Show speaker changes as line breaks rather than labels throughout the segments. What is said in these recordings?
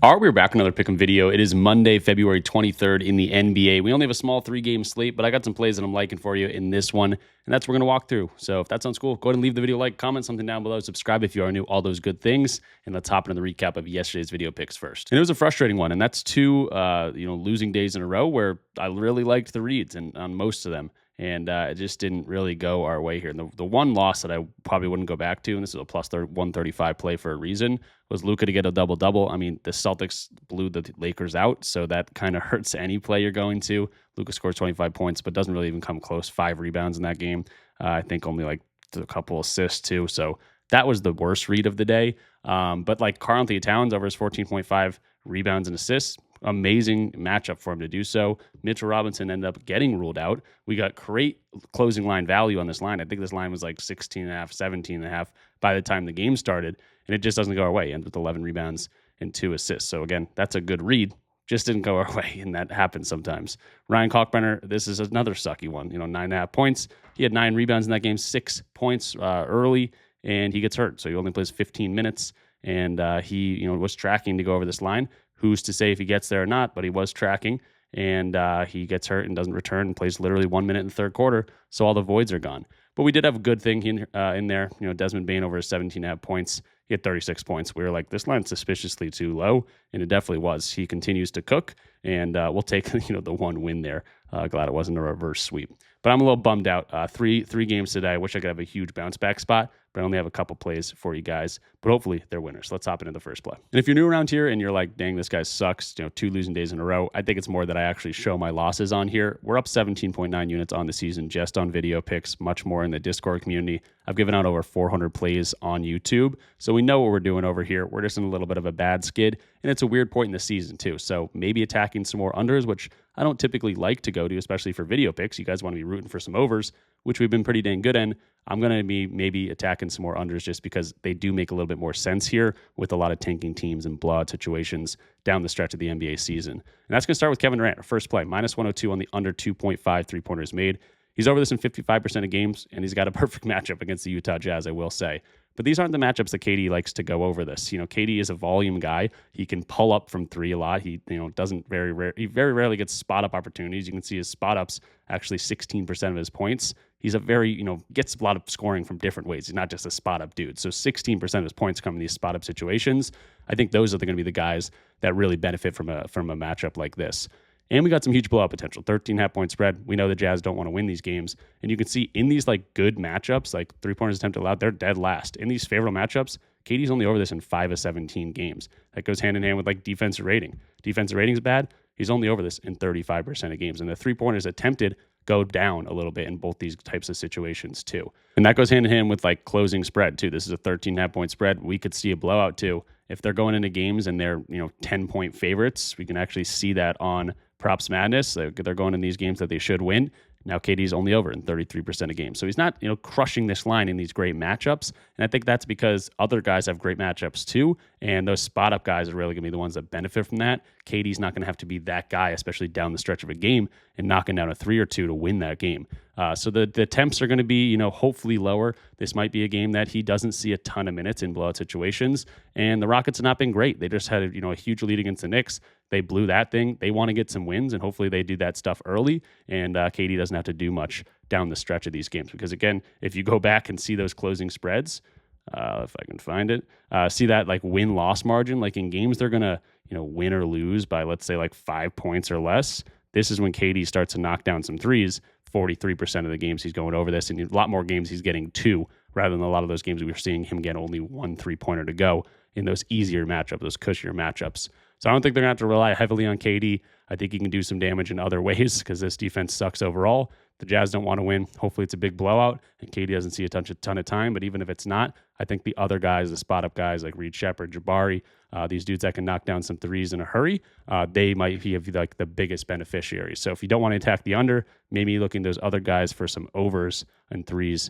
All right, we're back with another Pick'em video. It is Monday, February 23rd in the NBA. We only have a small 3-game slate, but I got some plays that I'm liking for you in this one, and that's what we're going to walk through. So if that sounds cool, go ahead and leave the video a like, comment something down below, subscribe if you are new, all those good things, and let's hop into the recap of yesterday's video picks first. And it was a frustrating one, and that's two losing days in a row where I really liked the reads and on most of them. And it just didn't really go our way here. And the one loss that I probably wouldn't go back to, and this is a plus 135 play for a reason, was Luka to get a double-double. I mean, the Celtics blew the Lakers out, so that kind of hurts any play you're going to. Luka scores 25 points, but doesn't really even come close. 5 rebounds in that game. I think only like a couple assists too. So that was the worst read of the day. But like Karl-Anthony Towns over his 14.5 rebounds and assists, amazing matchup for him to do so. Mitchell Robinson ended up getting ruled out. We got great closing line value on this line. I think this line was like 16.5, 17.5 by the time the game started, and it just doesn't go our way. Ends with 11 rebounds and 2 assists. So again, that's a good read. Just didn't go our way, and that happens sometimes. Ryan Kalkbrenner, this is another sucky one. 9.5 points. He had 9 rebounds in that game, 6 points early, and he gets hurt. So he only plays 15 minutes, and he was tracking to go over this line. Who's to say if he gets there or not, but he was tracking, and he gets hurt and doesn't return and plays literally 1 minute in the third quarter, so all the voids are gone. But we did have a good thing in there. Desmond Bane over his 17.5 points. He had 36 points. We were like, this line's suspiciously too low, and it definitely was. He continues to cook, and we'll take the one win there. Glad it wasn't a reverse sweep. But I'm a little bummed out. Three games today. I wish I could have a huge bounce back spot, but I only have a couple plays for you guys. But hopefully they're winners. Let's hop into the first play. And if you're new around here and you're like, dang, this guy sucks, 2 losing days in a row, I think it's more that I actually show my losses on here. We're up 17.9 units on the season just on video picks, much more in the Discord community. I've given out over 400 plays on YouTube, so we know what we're doing over here. We're just in a little bit of a bad skid, and it's a weird point in the season too. So maybe attacking some more unders, which I don't typically like to go to, especially for video picks. You guys want to be rooting for some overs, which we've been pretty dang good in. I'm going to be maybe attacking some more unders just because they do make a little bit more sense here with a lot of tanking teams and blowout situations down the stretch of the NBA season. And that's going to start with Kevin Durant, our first play, minus 102 on the under 2.5 three-pointers made. He's over this in 55% of games, and he's got a perfect matchup against the Utah Jazz, I will say. But these aren't the matchups that KD likes to go over this. KD is a volume guy. He can pull up from 3 a lot. He he very rarely gets spot up opportunities. You can see his spot ups actually 16% of his points. He's a very, gets a lot of scoring from different ways. He's not just a spot up dude. So 16% of his points come in these spot up situations. I think those are going to be the guys that really benefit from a matchup like this. And we got some huge blowout potential, 13.5 point spread. We know the Jazz don't want to win these games. And you can see in these good matchups, like 3-pointers attempted allowed, they're dead last. In these favorable matchups, KD's only over this in 5 of 17 games. That goes hand in hand with defensive rating. Defensive rating is bad. He's only over this in 35% of games. And the 3-pointers attempted go down a little bit in both these types of situations too. And that goes hand in hand with closing spread too. This is a 13.5 point spread. We could see a blowout too. If they're going into games and they're 10-point favorites, we can actually see that on Props Madness. They're going in these games that they should win. Now KD's only over in 33% of games. So he's not, crushing this line in these great matchups. And I think that's because other guys have great matchups too. And those spot up guys are really going to be the ones that benefit from that. KD's not going to have to be that guy, especially down the stretch of a game and knocking down a 3 or 2 to win that game. So the temps are going to be, hopefully lower. This might be a game that he doesn't see a ton of minutes in blowout situations. And the Rockets have not been great. They just had, a huge lead against the Knicks. They blew that thing. They want to get some wins, and hopefully they do that stuff early. And KD doesn't have to do much down the stretch of these games. Because, again, if you go back and see those closing spreads, if I can find it, see that win-loss margin. In games they're going to win or lose by, let's say, 5 points or less. This is when KD starts to knock down some threes. 43% of the games he's going over this, and a lot more games he's getting 2 rather than a lot of those games we were seeing him get only 1 3-pointer to go in those easier matchups, those cushier matchups. So I don't think they're going to have to rely heavily on KD. I think he can do some damage in other ways because this defense sucks overall. The Jazz don't want to win. Hopefully it's a big blowout, and KD doesn't see a ton of time. But even if it's not, I think the other guys, the spot-up guys like Reed Sheppard, Jabari, these dudes that can knock down some threes in a hurry, they might be the biggest beneficiaries. So if you don't want to attack the under, maybe looking those other guys for some overs and threes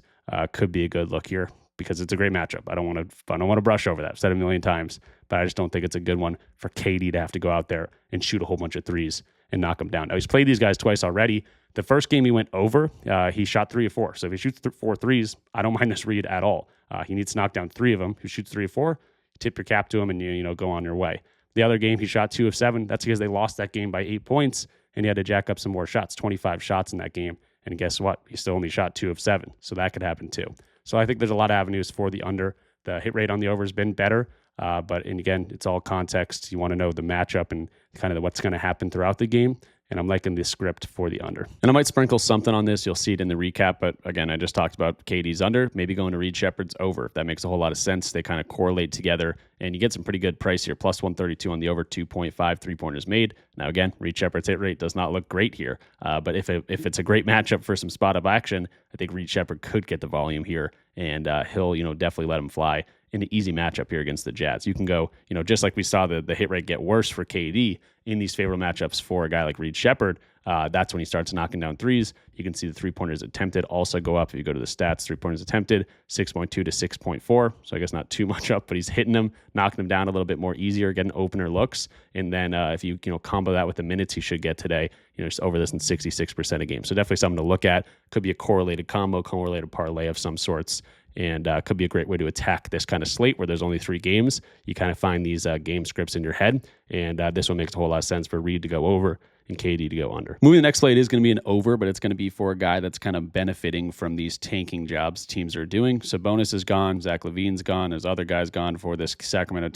could be a good look here because it's a great matchup. I don't want to brush over that. I've said it a million times, but I just don't think it's a good one for KD to have to go out there and shoot a whole bunch of threes and knock them down. Now, he's played these guys twice already. The first game he went over, he shot 3 of 4. So if he shoots 4 threes, I don't mind this read at all. He needs to knock down 3 of them. If he shoots 3 or 4, tip your cap to him and go on your way. The other game, he shot 2 of 7. That's because they lost that game by 8 points, and he had to jack up some more shots, 25 shots in that game. And guess what? He still only shot 2 of 7. So that could happen too. So I think there's a lot of avenues for the under. The hit rate on the over has been better. And again, it's all context. You want to know the matchup and kind of what's going to happen throughout the game. And I'm liking the script for the under. And I might sprinkle something on this. You'll see it in the recap. But again, I just talked about KD's under, maybe going to Reed Sheppard's over. If that makes a whole lot of sense. They kind of correlate together, and you get some pretty good price here. Plus 132 on the over, 2.5 3-pointers made. Now again, Reed Sheppard's hit rate does not look great here. But if it's a great matchup for some spot-up action, I think Reed Sheppard could get the volume here, and he'll definitely let him fly in the easy matchup here against the Jazz. You can go, just like we saw the hit rate get worse for KD in these favorable matchups for a guy like Reed Sheppard. That's when he starts knocking down threes. You can see the 3-pointers attempted also go up. If you go to the stats, 3-pointers attempted, 6.2 to 6.4. So I guess not too much up, but he's hitting them, knocking them down a little bit more easier, getting opener looks. And then if you combo that with the minutes he should get today, just over this in 66% a game. So definitely something to look at. Could be a correlated combo, correlated parlay of some sorts. And could be a great way to attack this kind of slate where there's only 3 games. You kind of find these game scripts in your head. And this one makes a whole lot of sense for Reed to go over and KD to go under. Moving to the next slate is going to be an over, but it's going to be for a guy that's kind of benefiting from these tanking jobs teams are doing. Sabonis is gone. Zach LaVine's gone. There's other guys gone for this Sacramento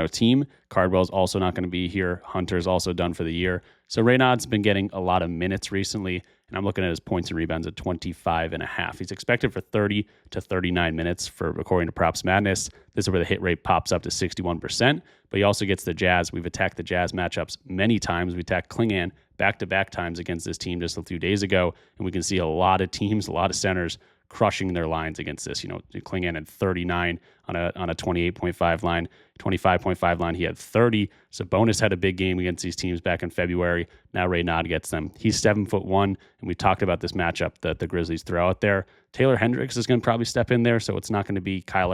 team. Cardwell's also not going to be here. Hunter's also done for the year. So Raynaud's been getting a lot of minutes recently, and I'm looking at his points and rebounds at 25.5. He's expected for 30 to 39 minutes according to Props Madness. This is where the hit rate pops up to 61%, but he also gets the Jazz. We've attacked the Jazz matchups many times. We attacked Klingan back-to-back times against this team just a few days ago, and we can see a lot of teams, a lot of centers crushing their lines against this. Klingan had 39 on a 28.5 line, 25.5 line. He had 30. Sabonis had a big game against these teams back in February. Now Raynaud gets them. He's 7'1", and we talked about this matchup that the Grizzlies throw out there. Taylor Hendricks is going to probably step in there, so it's not going to be Kyle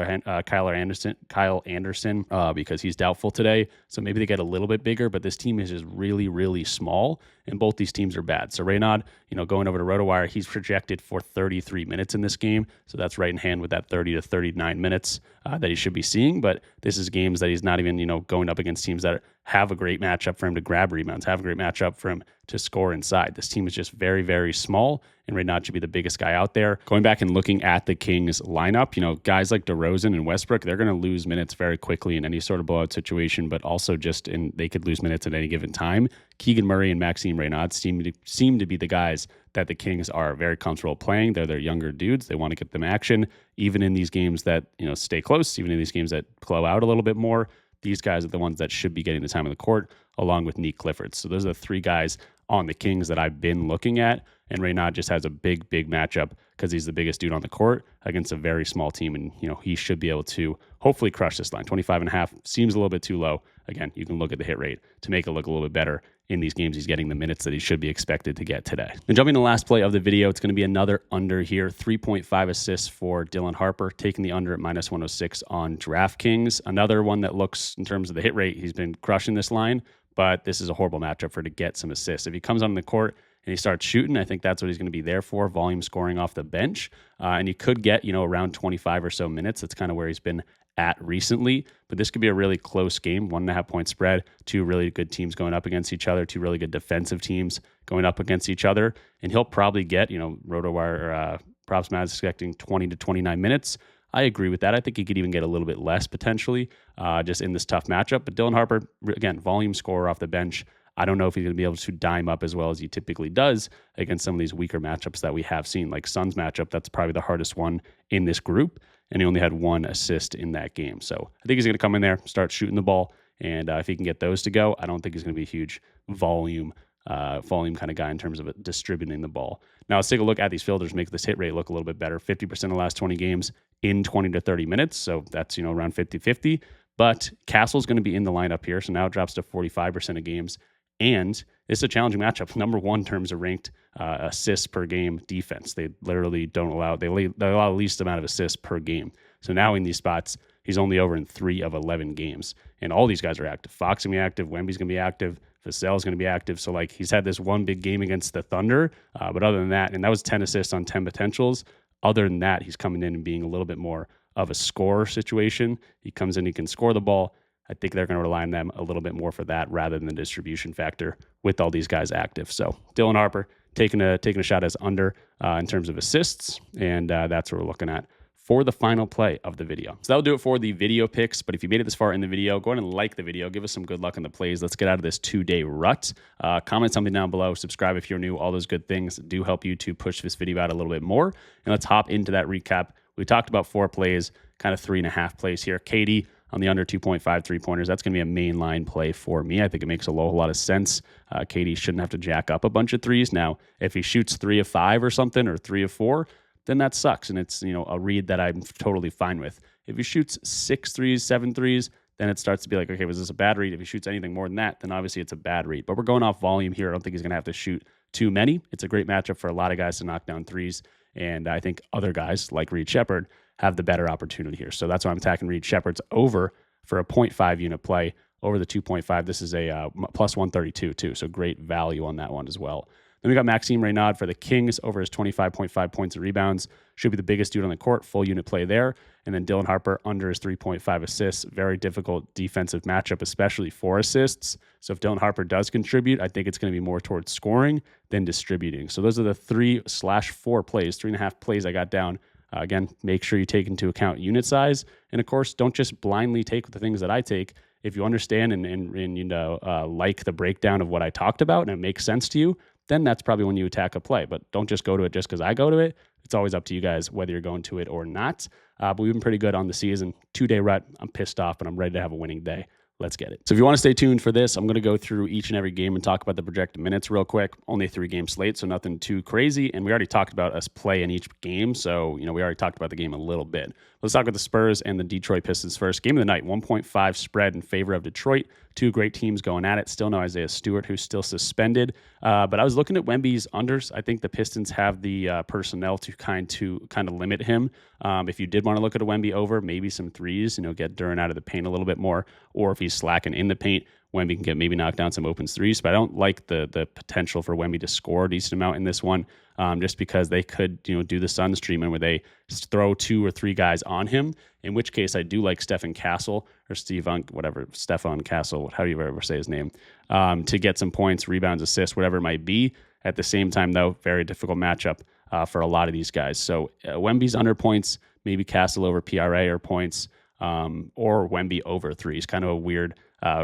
Anderson because he's doubtful today. So maybe they get a little bit bigger, but this team is just really, really small, and both these teams are bad. So Raynaud, going over to RotoWire, he's projected for 33 minutes in this game, so that's right in hand with that 30 to 39 minutes that he should be seeing. But this is games that he's not even, going up against teams that have a great matchup for him to grab rebounds, have a great matchup for him to score inside. This team is just very, very small, and Raynaud should be the biggest guy out there. Going back and looking at the Kings lineup, guys like DeRozan and Westbrook, they're going to lose minutes very quickly in any sort of blowout situation, but also they could lose minutes at any given time. Keegan Murray and Maxime Raynaud seem to be the guys that the Kings are very comfortable playing. They're their younger dudes. They want to get them action, even in these games that stay close, even in these games that blow out a little bit more. These guys are the ones that should be getting the time on the court, along with Nick Clifford. So those are the 3 guys on the Kings that I've been looking at. And Raynaud just has a big, big matchup because he's the biggest dude on the court against a very small team. And, he should be able to hopefully crush this line. 25.5 seems a little bit too low. Again, you can look at the hit rate to make it look a little bit better. In these games, he's getting the minutes that he should be expected to get today. And jumping to the last play of the video, it's going to be another under here. 3.5 assists for Dylan Harper, taking the under at minus 106 on DraftKings. Another one that looks, in terms of the hit rate, he's been crushing this line, but this is a horrible matchup for to get some assists. If he comes on the court and he starts shooting, I think that's what he's going to be there for, volume scoring off the bench. And he could get, around 25 or so minutes. That's kind of where he's been at recently, but this could be a really close game. 1.5 point spread, 2 really good teams going up against each other, 2 really good defensive teams going up against each other. And he'll probably get, RotoWire Props Mad expecting 20 to 29 minutes. I agree with that. I think he could even get a little bit less potentially just in this tough matchup. But Dylan Harper, again, volume scorer off the bench. I don't know if he's going to be able to dime up as well as he typically does against some of these weaker matchups that we have seen, like Suns matchup. That's probably the hardest one in this group, and he only had 1 assist in that game. So I think he's going to come in there, start shooting the ball, and if he can get those to go, I don't think he's going to be a huge volume kind of guy in terms of distributing the ball. Now let's take a look at these filters, make this hit rate look a little bit better. 50% of the last 20 games in 20 to 30 minutes, so that's around 50-50. But Castle's going to be in the lineup here, so now it drops to 45% of games. And it's a challenging matchup. Number 1 in terms of ranked assists per game defense. They literally don't allow, they allow the least amount of assists per game. So now in these spots, he's only over in 3 of 11 games. And all these guys are active. Fox going to be active. Wemby's going to be active. Vassell's going to be active. So he's had this one big game against the Thunder. But other than that, and that was 10 assists on 10 potentials. Other than that, he's coming in and being a little bit more of a scorer situation. He comes in, he can score the ball. I think they're going to rely on them a little bit more for that rather than the distribution factor with all these guys active. So Dylan Harper taking a shot as under in terms of assists, and that's what we're looking at for the final play of the video. So that'll do it for the video picks. But if you made it this far in the video, go ahead and like the video. Give us some good luck on the plays. Let's get out of this 2-day rut. Comment something down below. Subscribe if you're new. All those good things do help you to push this video out a little bit more. And let's hop into that recap. We talked about 4 plays, kind of 3.5 plays here. KD on the under 2.5 3-pointers. That's going to be a main line play for me. I think it makes a whole lot of sense. KD shouldn't have to jack up a bunch of threes. Now, if he shoots 3 of 5 or something, or 3 of 4, then that sucks, and it's a read that I'm totally fine with. If he shoots 6 threes, 7 threes, then it starts to be like, okay, was this a bad read? If he shoots anything more than that, then obviously it's a bad read. But we're going off volume here. I don't think he's going to have to shoot too many. It's a great matchup for a lot of guys to knock down threes, and I think other guys like Sheppard have the better opportunity here. So that's why I'm attacking Sheppard's over for a 0.5 unit play over the 2.5. This is a plus 132 too, so great value on that one as well. Then we got Maxime Raynaud for the Kings over his 25.5 points and rebounds. Should be the biggest dude on the court, full unit play there. And then Dylan Harper under his 3.5 assists. Very difficult defensive matchup, especially for assists. So if Dylan Harper does contribute, I think it's going to be more towards scoring than distributing. So those are the 3/4 plays, 3.5 plays I got down. Again, make sure you take into account unit size. And of course, don't just blindly take the things that I take. If you understand and like the breakdown of what I talked about and it makes sense to you, then that's probably when you attack a play. But don't just go to it just because I go to it. It's always up to you guys whether you're going to it or not. But we've been pretty good on the season. 2-day rut. I'm pissed off, but I'm ready to have a winning day. Let's get it. So if you want to stay tuned for this, I'm going to go through each and every game and talk about the projected minutes real quick. Only a 3-game slate, so nothing too crazy. And we already talked about us play in each game, so we already talked about the game a little bit. Let's talk about the Spurs and the Detroit Pistons first. Game of the night, 1.5 spread in favor of Detroit. 2 great teams going at it. Still no Isaiah Stewart, who's still suspended. But I was looking at Wemby's unders. I think the Pistons have the personnel to kind of limit him. If you did want to look at a Wemby over, maybe some threes, get Durant out of the paint a little bit more. Or if he's slacking in the paint, Wemby can maybe knock down some open threes. But I don't like the potential for Wemby to score a decent amount in this one, just because they could do the Suns treatment where they throw 2 or 3 guys on him. In which case, I do like Stefan Castle or Stefan Castle, how do you ever say his name, to get some points, rebounds, assists, whatever it might be. At the same time, though, very difficult matchup for a lot of these guys. So Wemby's under points, maybe Castle over PRA or points, or Wemby over threes. Kind of a weird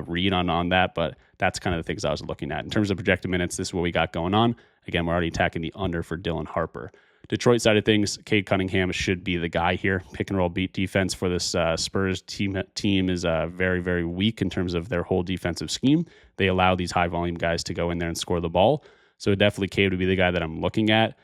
read on that, but that's kind of the things I was looking at. In terms of projected minutes, this is what we got going on. Again, we're already attacking the under for Dylan Harper. Detroit side of things, Cade Cunningham should be the guy here. Pick and roll beat defense for this Spurs team is very, very weak in terms of their whole defensive scheme. They allow these high volume guys to go in there and score the ball. So definitely Cade would be the guy that I'm looking at.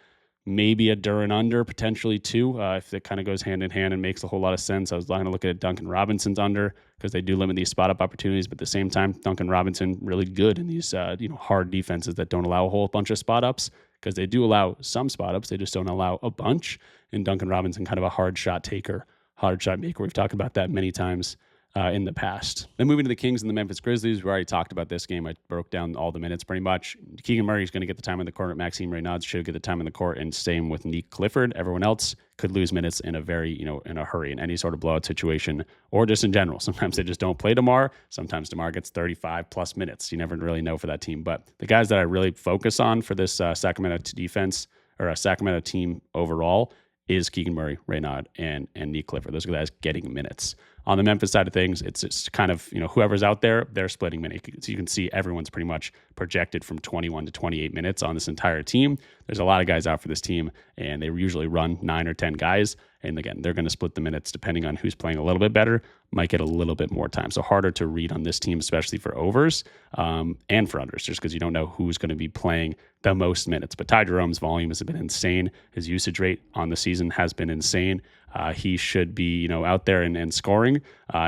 Maybe a Durant under, potentially too, if it kind of goes hand in hand and makes a whole lot of sense. I was going to look at Duncan Robinson's under because they do limit these spot-up opportunities, but at the same time, Duncan Robinson really good in these hard defenses that don't allow a whole bunch of spot-ups, because they do allow some spot-ups. They just don't allow a bunch. And Duncan Robinson, kind of a hard shot taker, hard shot maker. We've talked about that many times in the past. Then moving to the Kings and the Memphis Grizzlies, we already talked about this game. I broke down all the minutes pretty much. Keegan Murray is going to get the time in the court. Maxime Raynaud should get the time in the court, and same with Nick Clifford. Everyone else could lose minutes in a very, in a hurry in any sort of blowout situation, or just in general. Sometimes they just don't play DeMar. Sometimes DeMar gets 35 plus minutes. You never really know for that team. But the guys that I really focus on for this Sacramento defense, or a Sacramento team overall, is Keegan Murray, Raynaud, and Nick Clifford. Those are guys getting minutes. On the Memphis side of things, it's just kind of, whoever's out there, they're splitting minutes. So you can see everyone's pretty much projected from 21 to 28 minutes on this entire team. There's a lot of guys out for this team, and they usually run 9 or 10 guys. And again, they're going to split the minutes depending on who's playing a little bit better, might get a little bit more time. So harder to read on this team, especially for overs and for unders, just because you don't know who's going to be playing the most minutes. But Ty Jerome's volume has been insane. His usage rate on the season has been insane. He should be, out there and scoring,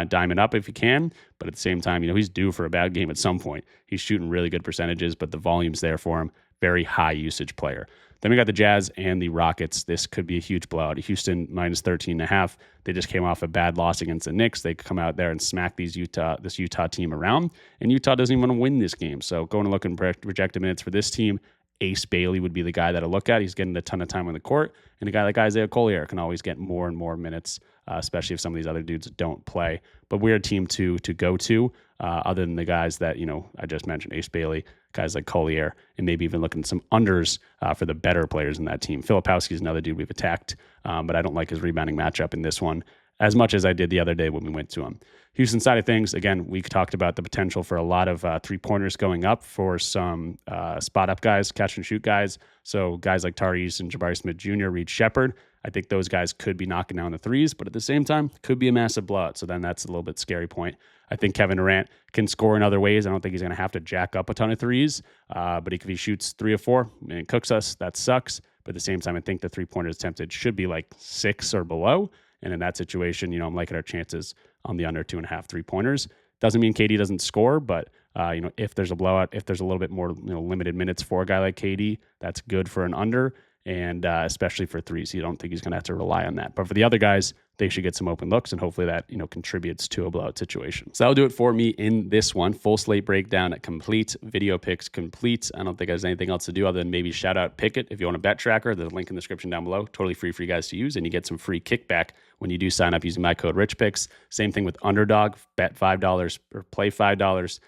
diamond up if he can. But at the same time, he's due for a bad game at some point. He's shooting really good percentages, but the volume's there for him. Very high usage player. Then we got the Jazz and the Rockets. This could be a huge blowout. Houston minus 13.5. They just came off a bad loss against the Knicks. They come out there and smack this Utah team around, and Utah doesn't even want to win this game. So going to look and projected minutes for this team, Ace Bailey would be the guy that I look at. He's getting a ton of time on the court. And a guy like Isaiah Collier can always get more and more minutes, especially if some of these other dudes don't play. But we're a team to go to, other than the guys that, I just mentioned, Ace Bailey, guys like Collier, and maybe even looking at some unders for the better players in that team. Filipowski is another dude we've attacked, but I don't like his rebounding matchup in this one as much as I did the other day when we went to him. Houston side of things, again, we talked about the potential for a lot of three-pointers going up for some spot-up guys, catch-and-shoot guys. So guys like Tari Easton, Jabari Smith Jr., Reed Sheppard, I think those guys could be knocking down the threes, but at the same time, could be a massive blowout. So then that's a little bit scary point. I think Kevin Durant can score in other ways. I don't think he's going to have to jack up a ton of threes, but if he shoots 3 or 4 and cooks us, that sucks. But at the same time, I think the three-pointers attempted should be like 6 or below. And in that situation, I'm liking our chances on the under 2.5 3-pointers. Doesn't mean KD doesn't score, but if there's a blowout, if there's a little bit more limited minutes for a guy like KD, that's good for an under, and especially for threes. You don't think he's going to have to rely on that. But for the other guys, they should get some open looks, and hopefully that contributes to a blowout situation. So that'll do it for me in this one. Full slate breakdown complete, video picks complete. I don't think there's anything else to do other than maybe shout out Pickett if you want a bet tracker. There's a link in the description down below. Totally free for you guys to use, and you get some free kickback when you do sign up using my code RichPicks. Same thing with Underdog. Bet $5 or play $5.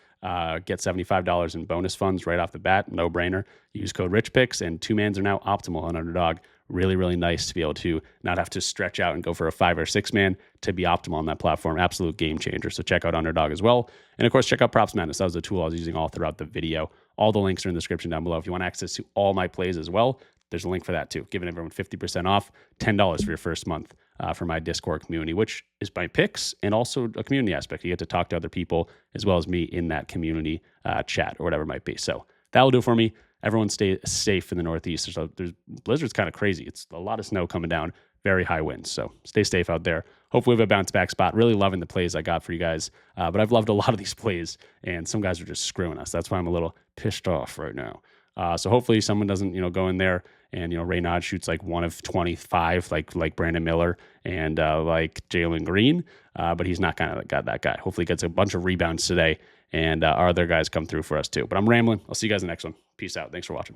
Get $75 in bonus funds right off the bat. No brainer. Use code RichPicks, and 2-mans are now optimal on Underdog. Really, really nice to be able to not have to stretch out and go for a 5 or 6-man to be optimal on that platform. Absolute game changer. So check out Underdog as well. And of course, check out Props Madness. That was a tool I was using all throughout the video. All the links are in the description down below. If you want access to all my plays as well, there's a link for that too. Giving everyone 50% off, $10 for your first month for my Discord community, which is my picks and also a community aspect. You get to talk to other people as well as me in that community chat or whatever it might be. So that will do it for me. Everyone stay safe in the Northeast. There's blizzard's kind of crazy. It's a lot of snow coming down, very high winds. So stay safe out there. Hopefully we have a bounce back spot. Really loving the plays I got for you guys. But I've loved a lot of these plays, and some guys are just screwing us. That's why I'm a little pissed off right now. So hopefully someone doesn't, go in there and, Raynaud shoots like 1 of 25, like Brandon Miller and like Jalen Green. But he's not kind of got that guy. Hopefully he gets a bunch of rebounds today, and our other guys come through for us too. But I'm rambling. I'll see you guys in the next one. Peace out. Thanks for watching.